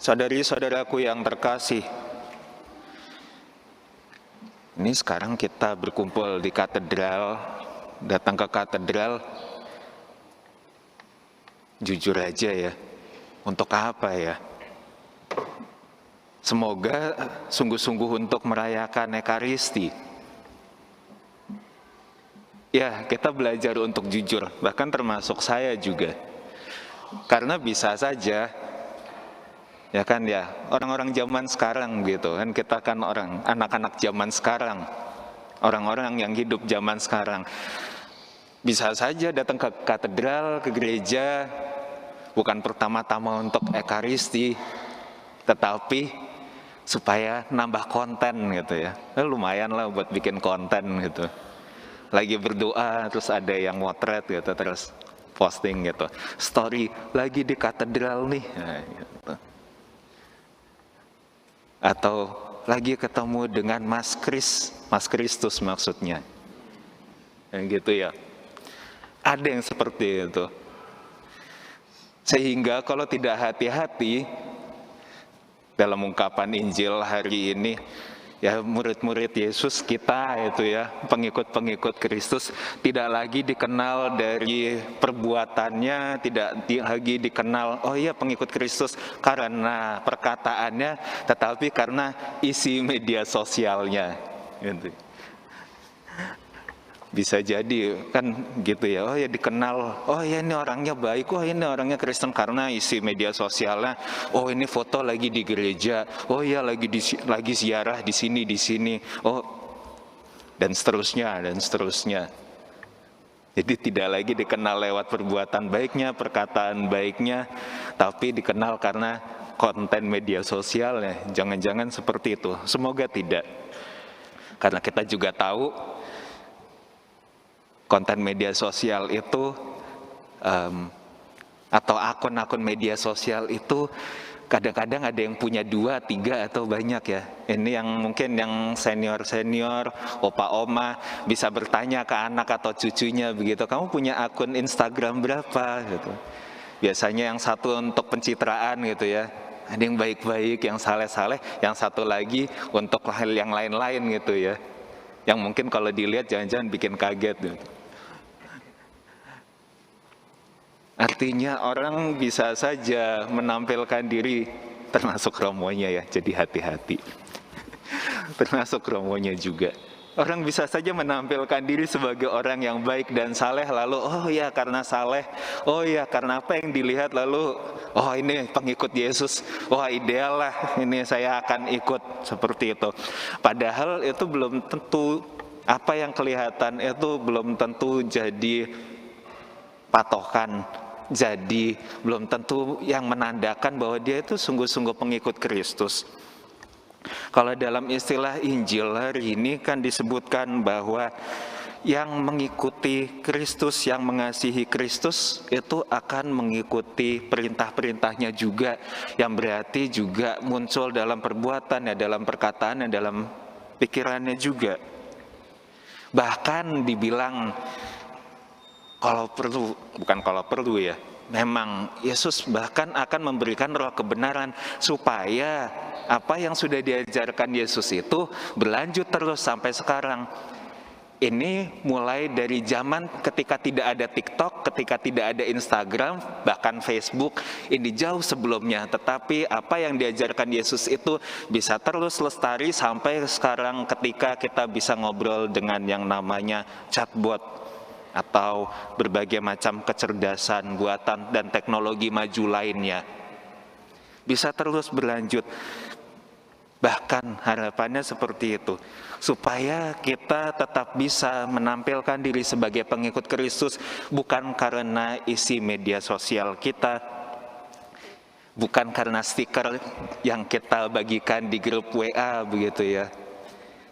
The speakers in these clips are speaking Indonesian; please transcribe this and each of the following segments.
Saudari-saudaraku yang terkasih, ini sekarang kita berkumpul di katedral, datang ke katedral, jujur aja ya, untuk apa ya? Semoga sungguh-sungguh untuk merayakan Ekaristi. Ya, kita belajar untuk jujur, bahkan termasuk saya juga. Karena bisa saja, ya kan ya, orang-orang zaman sekarang gitu kan, kita kan anak-anak zaman sekarang, orang-orang yang hidup zaman sekarang, bisa saja datang ke katedral, ke gereja, bukan pertama-tama untuk Ekaristi, tetapi supaya nambah konten gitu ya. Lumayan lah buat bikin konten gitu. Lagi berdoa terus ada yang motret gitu, terus posting gitu, story lagi di katedral nih, nah, gitu. Atau lagi ketemu dengan Mas Kristus maksudnya, gitu ya. Ada yang seperti itu. Sehingga kalau tidak hati-hati dalam ungkapan Injil hari ini, ya murid-murid Yesus kita itu ya, pengikut-pengikut Kristus tidak lagi dikenal dari perbuatannya, tidak lagi dikenal, oh iya pengikut Kristus karena perkataannya, tetapi karena isi media sosialnya gitu. Bisa jadi kan gitu ya, oh ya dikenal, oh ya ini orangnya baik, oh ini orangnya Kristen karena isi media sosialnya, oh ini foto lagi di gereja, oh ya lagi ziarah di sini, oh dan seterusnya. Jadi tidak lagi dikenal lewat perbuatan baiknya, perkataan baiknya, tapi dikenal karena konten media sosialnya. Jangan-jangan seperti itu, semoga tidak. Karena kita juga tahu konten media sosial itu atau akun-akun media sosial itu kadang-kadang ada yang punya 2, 3 atau banyak ya. Ini yang mungkin yang senior-senior, opa-oma bisa bertanya ke anak atau cucunya begitu, kamu punya akun Instagram berapa gitu. Biasanya yang satu untuk pencitraan gitu ya, ada yang baik-baik, yang saleh-saleh, yang satu lagi untuk hal yang lain-lain gitu ya, yang mungkin kalau dilihat jangan-jangan bikin kaget gitu. Artinya orang bisa saja menampilkan diri, termasuk romonya ya, jadi hati-hati. Termasuk romonya juga. Orang bisa saja menampilkan diri sebagai orang yang baik dan saleh, lalu oh ya karena saleh, oh ya karena apa yang dilihat, lalu oh ini pengikut Yesus, wah ideal lah, ini saya akan ikut, seperti itu. Padahal itu belum tentu, apa yang kelihatan itu belum tentu jadi patokan, jadi belum tentu yang menandakan bahwa dia itu sungguh-sungguh pengikut Kristus. Kalau dalam istilah Injil hari ini kan disebutkan bahwa yang mengikuti Kristus, yang mengasihi Kristus itu akan mengikuti perintah-perintahnya juga, yang berarti juga muncul dalam perbuatan, ya, dalam perkataan, ya, dalam pikirannya juga. Bahkan dibilang bukan kalau perlu ya, memang Yesus bahkan akan memberikan roh kebenaran supaya apa yang sudah diajarkan Yesus itu berlanjut terus sampai sekarang. Ini mulai dari zaman ketika tidak ada TikTok, ketika tidak ada Instagram, bahkan Facebook, ini jauh sebelumnya. Tetapi apa yang diajarkan Yesus itu bisa terus lestari sampai sekarang ketika kita bisa ngobrol dengan yang namanya chatbot atau berbagai macam kecerdasan buatan dan teknologi maju lainnya. Bisa terus berlanjut. Bahkan harapannya seperti itu, supaya kita tetap bisa menampilkan diri sebagai pengikut Kristus bukan karena isi media sosial kita, bukan karena stiker yang kita bagikan di grup WA begitu ya.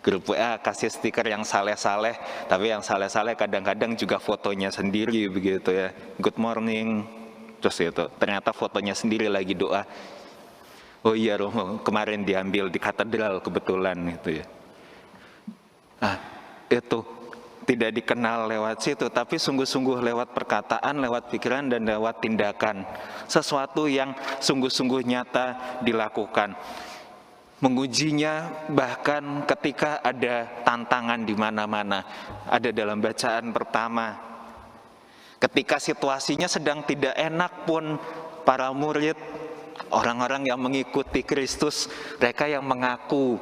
Grup WA kasih stiker yang saleh-saleh, tapi yang saleh-saleh kadang-kadang juga fotonya sendiri begitu ya. Good morning, terus itu ternyata fotonya sendiri lagi doa. Oh iya Romo, kemarin diambil di katedral kebetulan gitu ya. Nah, itu tidak dikenal lewat situ, tapi sungguh-sungguh lewat perkataan, lewat pikiran, dan lewat tindakan. Sesuatu yang sungguh-sungguh nyata dilakukan. Mengujinya bahkan ketika ada tantangan di mana-mana. Ada dalam bacaan pertama, ketika situasinya sedang tidak enak pun, para murid, orang-orang yang mengikuti Kristus, mereka yang mengaku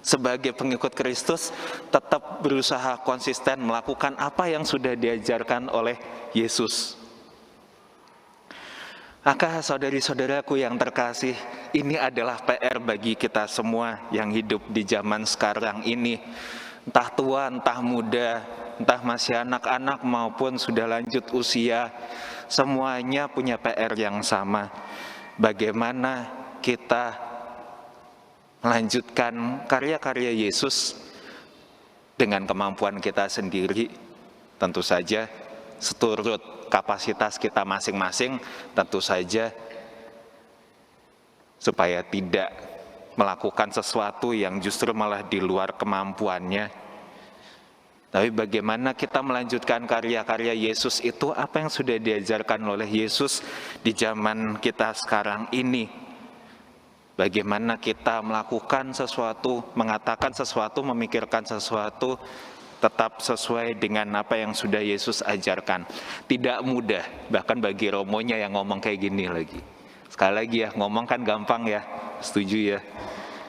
sebagai pengikut Kristus, tetap berusaha konsisten melakukan apa yang sudah diajarkan oleh Yesus. Maka saudari-saudaraku yang terkasih, ini adalah PR bagi kita semua yang hidup di zaman sekarang ini. Entah tua, entah muda, entah masih anak-anak maupun sudah lanjut usia, semuanya punya PR yang sama. Bagaimana kita melanjutkan karya-karya Yesus dengan kemampuan kita sendiri, tentu saja seturut kapasitas kita masing-masing, tentu saja supaya tidak melakukan sesuatu yang justru malah di luar kemampuannya. Tapi bagaimana kita melanjutkan karya-karya Yesus itu, apa yang sudah diajarkan oleh Yesus di zaman kita sekarang ini. Bagaimana kita melakukan sesuatu, mengatakan sesuatu, memikirkan sesuatu, tetap sesuai dengan apa yang sudah Yesus ajarkan. Tidak mudah, bahkan bagi Romonya yang ngomong kayak gini lagi. Sekali lagi ya, ngomong kan gampang ya, setuju ya.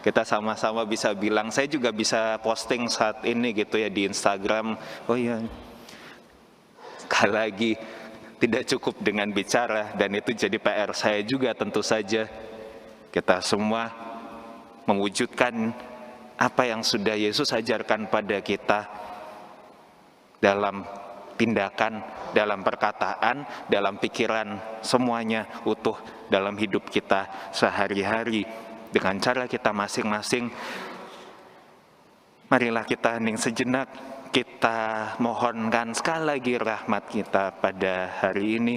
Kita sama-sama bisa bilang, saya juga bisa posting saat ini gitu ya di Instagram. Oh iya, sekali lagi, tidak cukup dengan bicara, dan itu jadi PR saya juga tentu saja. Kita semua mewujudkan apa yang sudah Yesus ajarkan pada kita dalam tindakan, dalam perkataan, dalam pikiran, semuanya utuh dalam hidup kita sehari-hari dengan cara kita masing-masing. Marilah kita hening sejenak, kita mohonkan sekali lagi rahmat kita pada hari ini,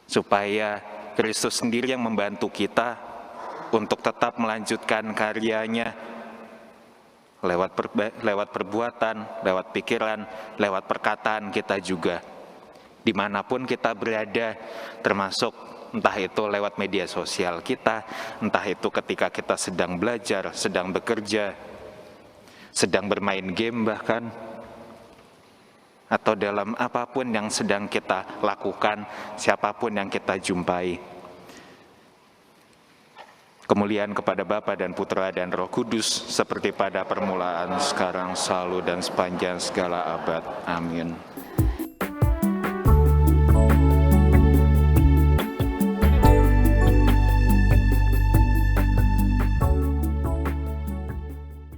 supaya Kristus sendiri yang membantu kita untuk tetap melanjutkan karyanya lewat perbuatan, lewat pikiran, lewat perkataan kita juga. Dimanapun kita berada, termasuk entah itu lewat media sosial kita, entah itu ketika kita sedang belajar, sedang bekerja, sedang bermain game bahkan, atau dalam apapun yang sedang kita lakukan, siapapun yang kita jumpai. Kemuliaan kepada Bapa dan Putra dan Roh Kudus, seperti pada permulaan, sekarang, selalu, dan sepanjang segala abad. Amin.